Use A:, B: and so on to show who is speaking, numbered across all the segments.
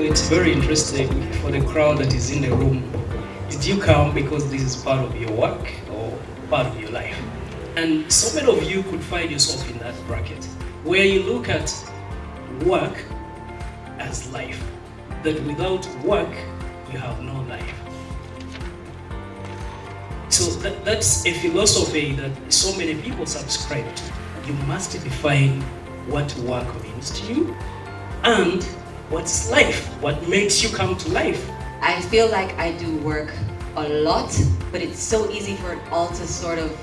A: It's very interesting for the crowd that is in the room. Did you come because this is part of your work or part of your life? And so many of you could find yourself in that bracket where you look at work as life, that without work you have no life. So that's a philosophy that so many people subscribe to. You must define what work means to you and what's life, what makes you come to life.
B: I feel like I do work a lot, but it's so easy for it all to sort of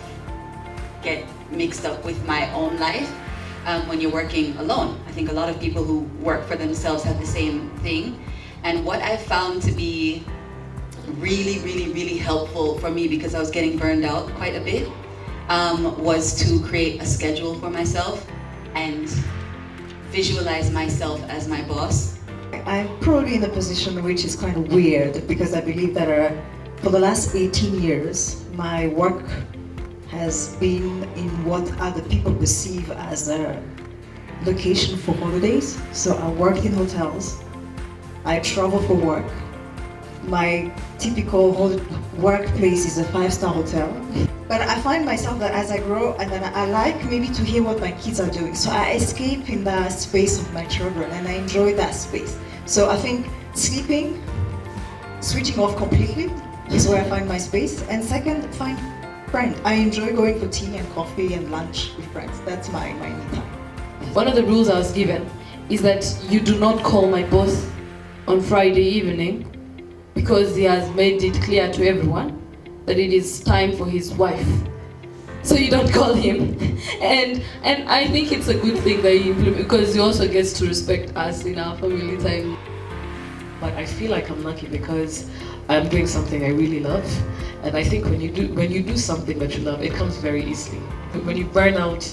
B: get mixed up with my own life when you're working alone. I think a lot of people who work for themselves have the same thing. And what I found to be really helpful for me, because I was getting burned out quite a bit, was to create a schedule for myself and visualize myself as my boss.
C: I'm probably in a position which is kind of weird, because I believe that for the last 18 years, my work has been in what other people perceive as a location for holidays. So I work in hotels, I travel for work. My typical workplace is a 5-star hotel. But I find myself that as I grow, and then I like maybe to hear what my kids are doing. So I escape in the space of my children and I enjoy that space. So I think sleeping, switching off completely is where I find my space. And second, find friends. I enjoy going for tea and coffee and lunch with friends. That's my me time.
D: One of the rules I was given is that you do not call my boss on Friday evening, because he has made it clear to everyone that it is time for his wife. So you don't call him. And I think it's a good thing that he implements, because he also gets to respect us in our family time.
E: But I feel like I'm lucky because I'm doing something I really love. And I think when you do something that you love, it comes very easily. But when you burn out,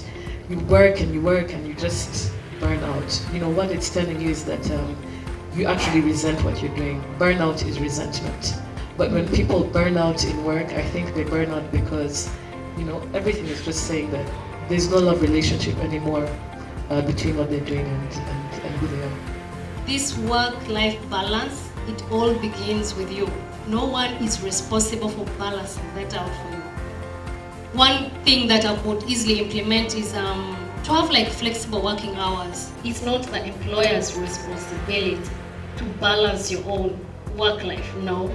E: you work and you just burn out. You know, what it's telling you is that you actually resent what you're doing. Burnout is resentment. But when people burn out in work, I think they burn out because, you know, everything is just saying that there's no love relationship anymore between what they're doing and who they are.
F: This work-life balance, it all begins with you. No one is responsible for balancing that out for you. One thing that I could easily implement is to have like flexible working hours. It's not the employer's responsibility to balance your own work life, no.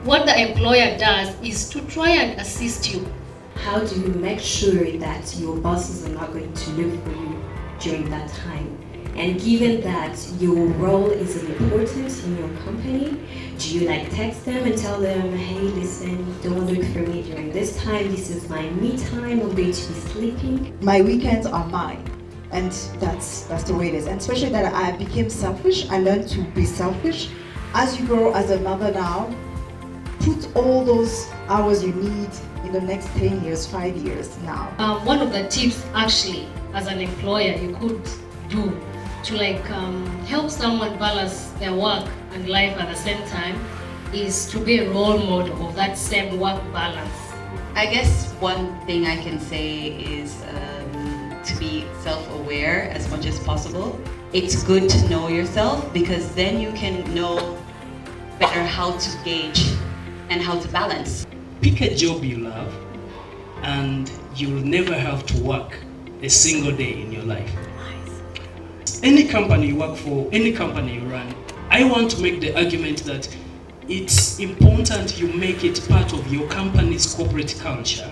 F: What the employer does is to try and assist you.
G: How do you make sure that your bosses are not going to look for you during that time? And given that your role is important in your company, do you like text them and tell them, hey, listen, don't look for me during this time, this is my me time, I'm going to be sleeping?
C: My weekends are mine, and that's the way it is. And especially that I became selfish, I learned to be selfish. As you grow as a mother now, put all those hours you need in the next 10 years, 5 years now.
F: One of the tips actually, as an employer, you could do to help someone balance their work and life at the same time is to be a role model of that same work balance.
B: I guess one thing I can say is to be self-aware as much as possible. It's good to know yourself, because then you can know better how to gauge and how to balance.
A: Pick a job you love and you'll never have to work a single day in your life. Any company you work for, any company you run, I want to make the argument that it's important you make it part of your company's corporate culture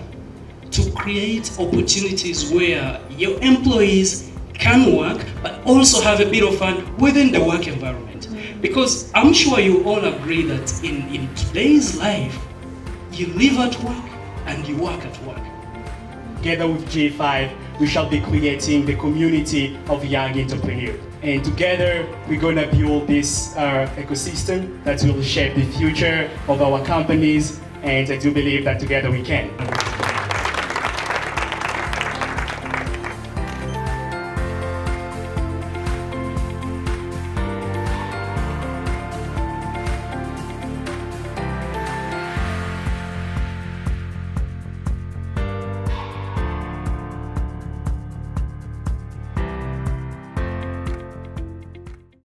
A: to create opportunities where your employees can work but also have a bit of fun within the work environment. Because I'm sure you all agree that in today's life, you live at work and you work at work.
H: Together with J5, we shall be creating the community of young entrepreneurs. And together, we're going to build this ecosystem that will shape the future of our companies, and I do believe that together we can.